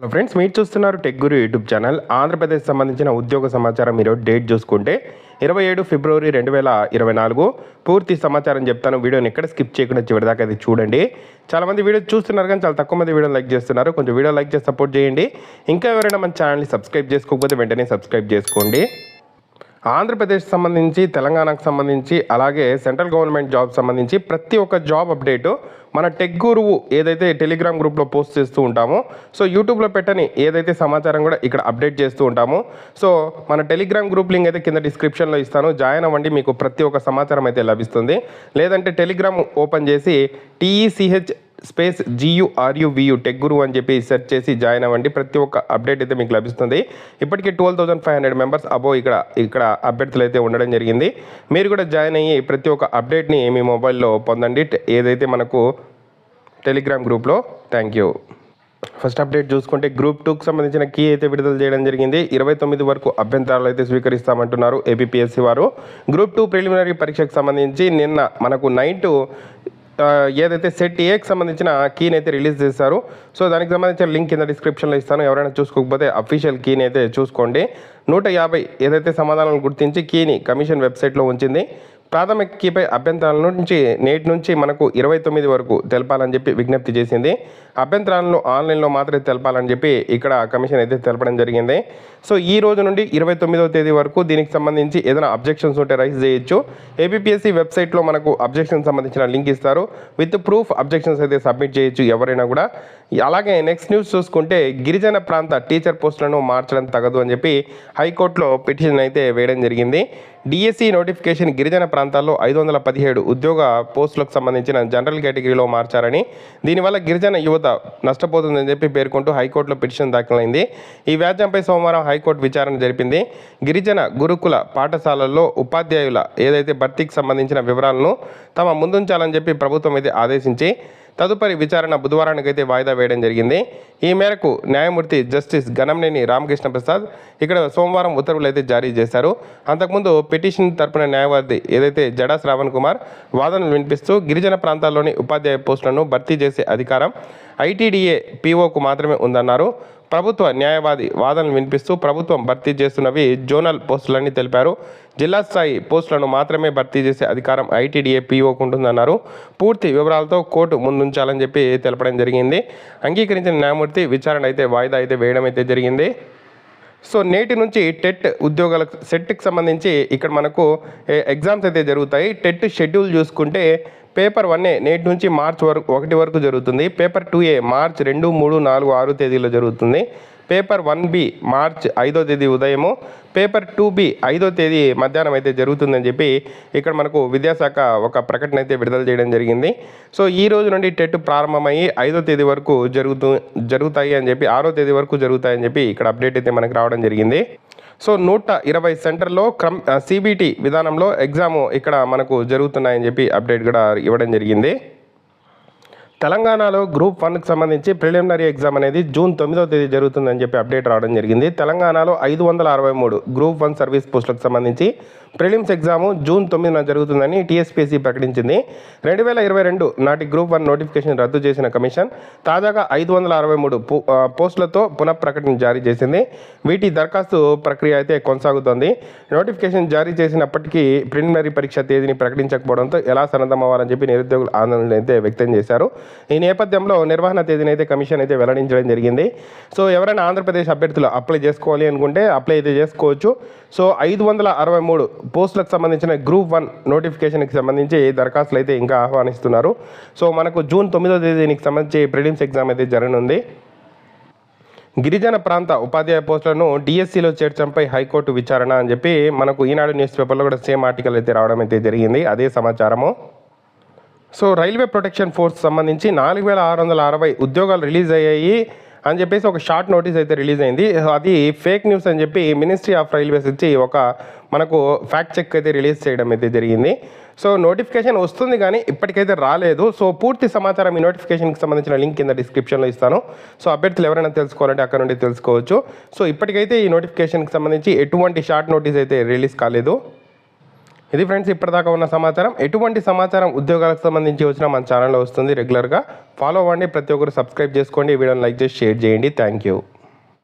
Hello friends, మీరు చూస్తున్నారు tech గురు YouTube channel. Andhra Pradesh సంబంధించిన ఉద్యోగ సమాచారం ఈరోజు డేట్ చూసుకుంటే 27 ఫిబ్రవరి 2024 పూర్తి సమాచారం చెప్తాను. వీడియోని ఎక్కడ స్కిప్ చేయకుండా చివరిదాకా అది చూడండి. చాలామంది వీడియో చూస్తున్నారు కానీ చాలా తక్కువ మంది వీడియో లైక్ చేస్తున్నారు. కొంచెం వీడియో లైక్ చేసి సపోర్ట్ చేయండి. ఇంకా ఎవరైనా మన ఛానల్ని సబ్స్క్రైబ్ చేసుకోకపోతే వెంటనే సబ్స్క్రైబ్ చేసుకోండి. ఆంధ్రప్రదేశ్ సంబంధించి, తెలంగాణకు సంబంధించి, అలాగే సెంట్రల్ గవర్నమెంట్ జాబ్ సంబంధించి ప్రతి ఒక్క జాబ్ అప్డేటు మన టెక్ గురువు ఏదైతే టెలిగ్రామ్ గ్రూప్లో పోస్ట్ చేస్తూ ఉంటామో, సో యూట్యూబ్లో పెట్టని ఏదైతే సమాచారం కూడా ఇక్కడ అప్డేట్ చేస్తూ ఉంటాము. సో మన టెలిగ్రామ్ గ్రూప్ లింక్ అయితే కింద డిస్క్రిప్షన్లో ఇస్తాను. జాయిన్ అవ్వండి, మీకు ప్రతి ఒక్క సమాచారం అయితే లభిస్తుంది. లేదంటే టెలిగ్రామ్ ఓపెన్ చేసి TECH స్పేస్ GURUVU టెక్ గురువు అని చెప్పి సెర్చ్ చేసి జాయిన్ అవ్వండి. ప్రతి ఒక్క అప్డేట్ అయితే మీకు లభిస్తుంది. ఇప్పటికీ 12,500 మెంబర్స్ అబోవ్ ఇక్కడ అభ్యర్థులు అయితే ఉండడం జరిగింది. మీరు కూడా జాయిన్ అయ్యి ప్రతి ఒక్క అప్డేట్ని మీ మొబైల్లో పొందండి, ఏదైతే మనకు టెలిగ్రామ్ గ్రూప్లో. Thank you. ఫస్ట్ అప్డేట్ చూసుకుంటే గ్రూప్ 2కి సంబంధించిన కీ అయితే విడుదల చేయడం జరిగింది. 29 వరకు అభ్యంతరాలు అయితే స్వీకరిస్తామంటున్నారు APPSC వారు. గ్రూప్ 2 ప్రిలిమినరీ పరీక్షకు సంబంధించి నిన్న మనకు నైట్ ఏదైతే సెట్ ఏకి సంబంధించిన కీని అయితే రిలీజ్ చేశారు. సో దానికి సంబంధించిన లింక్ కింద డిస్క్రిప్షన్లో ఇస్తాను. ఎవరైనా చూసుకోకపోతే అఫీషియల్ కీని అయితే చూసుకోండి. 150 ఏదైతే సమాధానాలను గుర్తించి కీని కమిషన్ వెబ్సైట్లో ఉంచింది. ప్రాథమిక కీపై అభ్యంతరాల నుంచి నేటి నుంచి మనకు 29 వరకు తెలపాలని చెప్పి విజ్ఞప్తి చేసింది. అభ్యంతరాలను ఆన్లైన్లో మాత్రమే తెలపాలని చెప్పి ఇక్కడ కమిషన్ అయితే తెలపడం జరిగింది. సో ఈ రోజు నుండి 29వ తేదీ వరకు దీనికి సంబంధించి ఏదైనా అబ్జెక్షన్స్ ఉంటే రైజ్ చేయొచ్చు. APPSC వెబ్సైట్లో మనకు అబ్జెక్షన్ సంబంధించిన లింక్ ఇస్తారు. విత్ ప్రూఫ్ అబ్జెక్షన్స్ అయితే సబ్మిట్ చేయొచ్చు ఎవరైనా కూడా. అలాగే నెక్స్ట్ న్యూస్ చూసుకుంటే గిరిజన ప్రాంత టీచర్ పోస్టులను మార్చడం తగదు అని చెప్పి హైకోర్టులో పిటిషన్ అయితే వేయడం జరిగింది. DSE నోటిఫికేషన్ గిరిజన ప్రాంతాల్లో 517 ఉద్యోగ పోస్టులకు సంబంధించిన జనరల్ కేటగిరీలో మార్చారని, దీనివల్ల గిరిజన యువత నష్టపోతుందని చెప్పి పేర్కొంటూ హైకోర్టులో పిటిషన్ దాఖలైంది. ఈ వ్యాజ్యంపై సోమవారం హైకోర్టు విచారణ జరిపింది. గిరిజన గురుకుల పాఠశాలల్లో ఉపాధ్యాయుల ఏదైతే భర్తీకి సంబంధించిన వివరాలను తమ ముందుంచాలని చెప్పి ప్రభుత్వం అయితే ఆదేశించి తదుపరి విచారణ బుధవారానికైతే వాయిదా వేయడం జరిగింది. ఈ మేరకు న్యాయమూర్తి జస్టిస్ గణంనేని రామకృష్ణ ప్రసాద్ ఇక్కడ సోమవారం ఉత్తర్వులు అయితే జారీ చేశారు. అంతకుముందు పిటిషన్ తరపున న్యాయవాది ఏదైతే జడా శ్రావణ్ కుమార్ వాదనలు వినిపిస్తూ గిరిజన ప్రాంతాల్లోని ఉపాధ్యాయ పోస్టులను భర్తీ చేసే అధికారం ITDA POకు మాత్రమే ఉందన్నారు. ప్రభుత్వ న్యాయవాది వాదనలు వినిపిస్తూ ప్రభుత్వం భర్తీ చేస్తున్నవి జోనల్ పోస్టులని తెలిపారు. జిల్లా స్థాయి పోస్టులను మాత్రమే భర్తీ చేసే అధికారం ITDA POకు ఉంటుందన్నారు. పూర్తి వివరాలతో కోర్టు ముందుంచాలని చెప్పి తెలపడం జరిగింది. అంగీకరించిన న్యాయమూర్తి విచారణ అయితే వాయిదా అయితే వేయడం అయితే జరిగింది. సో నేటి నుంచి టెట్ ఉద్యోగాలకు సెట్కి సంబంధించి ఇక్కడ మనకు ఎగ్జామ్స్ అయితే జరుగుతాయి. టెట్ షెడ్యూల్ చూసుకుంటే పేపర్ 1A నేటి నుంచి మార్చి 1 వరకు జరుగుతుంది. పేపర్ 2A మార్చి 2, 3, 4, 6 తేదీలో జరుగుతుంది. పేపర్ 1B మార్చి 5వ తేదీ ఉదయము, పేపర్ 2B 5వ తేదీ మధ్యాహ్నం అయితే జరుగుతుందని చెప్పి ఇక్కడ మనకు విద్యాశాఖ ఒక ప్రకటన అయితే విడుదల చేయడం జరిగింది. సో ఈ రోజు నుండి టెట్ ప్రారంభమయ్యి 5వ తేదీ వరకు జరుగుతాయి అని చెప్పి 6వ తేదీ వరకు జరుగుతాయని చెప్పి ఇక్కడ అప్డేట్ అయితే మనకు రావడం జరిగింది. సో 120 సెంటర్లో CBT విధానంలో ఎగ్జామ్ ఇక్కడ మనకు జరుగుతున్నాయని చెప్పి అప్డేట్ కూడా ఇవ్వడం జరిగింది. తెలంగాణలో గ్రూప్ 1కి సంబంధించి ప్రిలిమినరీ ఎగ్జామ్ అనేది జూన్ 9వ తేదీ జరుగుతుందని చెప్పి అప్డేట్ రావడం జరిగింది. తెలంగాణలో 563 గ్రూప్ 1 సర్వీస్ పోస్టులకు సంబంధించి ప్రిలిమ్స్ ఎగ్జాము జూన్ 9న జరుగుతుందని TSPSC ప్రకటించింది. 2022 నాటి గ్రూప్ 1 నోటిఫికేషన్ రద్దు చేసిన కమిషన్ తాజాగా 563 పోస్టులతో పునఃప్రకటన జారీ చేసింది. వీటి దరఖాస్తు ప్రక్రియ అయితే కొనసాగుతోంది. నోటిఫికేషన్ జారీ చేసినప్పటికీ ప్రిలిమినరీ పరీక్ష తేదీని ప్రకటించకపోవడంతో ఎలా సన్నద్ధమవ్వాలని చెప్పి నిరుద్యోగులు ఆందోళన అయితే వ్యక్తం చేశారు. ఈ నేపథ్యంలో నిర్వహణ తేదీని అయితే కమిషన్ అయితే వెల్లడించడం జరిగింది. సో ఎవరైనా ఆంధ్రప్రదేశ్ అభ్యర్థులు అప్లై చేసుకోవాలి అనుకుంటే అప్లై అయితే చేసుకోవచ్చు. సో 563 పోస్టులకు సంబంధించిన గ్రూప్ 1 నోటిఫికేషన్కి సంబంధించి దరఖాస్తులు అయితే ఇంకా ఆహ్వానిస్తున్నారు. సో మనకు జూన్ 9వ తేదీకి సంబంధించి ప్రిలిమ్స్ ఎగ్జామ్ అయితే జరగనుంది. గిరిజన ప్రాంత ఉపాధ్యాయ పోస్టులను DSCలో చేర్చడంపై హైకోర్టు విచారణ అని చెప్పి మనకు ఈనాడు న్యూస్ పేపర్లో కూడా సేమ్ ఆర్టికల్ అయితే రావడం అయితే జరిగింది. అదే సమాచారము. సో రైల్వే ప్రొటెక్షన్ ఫోర్స్ సంబంధించి 4660 ఉద్యోగాలు రిలీజ్ అయ్యాయి అని చెప్పేసి ఒక షార్ట్ నోటీస్ అయితే రిలీజ్ అయింది. అది ఫేక్ న్యూస్ అని చెప్పి మినిస్ట్రీ ఆఫ్ రైల్వేస్ ఇచ్చి ఒక మనకు ఫ్యాక్ట్ చెక్ అయితే రిలీజ్ చేయడం అయితే జరిగింది. సో నోటిఫికేషన్ వస్తుంది కానీ ఇప్పటికైతే రాలేదు. సో పూర్తి సమాచారం ఈ నోటిఫికేషన్కి సంబంధించిన లింక్ కింద డిస్క్రిప్షన్లో ఇస్తాను. సో అభ్యర్థులు ఎవరైనా తెలుసుకోవాలంటే అక్కడ నుండి తెలుసుకోవచ్చు. సో ఇప్పటికైతే ఈ నోటిఫికేషన్కి సంబంధించి ఎటువంటి షార్ట్ నోటీస్ అయితే రిలీజ్ కాలేదు. ఇది ఫ్రెండ్స్ ఇప్పటిదాకా ఉన్న సమాచారం. ఎటువంటి సమాచారం ఉద్యోగాలకు సంబంధించి వచ్చినా మన ఛానల్లో వస్తుంది. రెగ్యులర్గా ఫాలో అవ్వండి. ప్రతి ఒక్కరు సబ్స్క్రైబ్ చేసుకోండి. వీడియోని లైక్ చేసి షేర్ చేయండి. Thank you.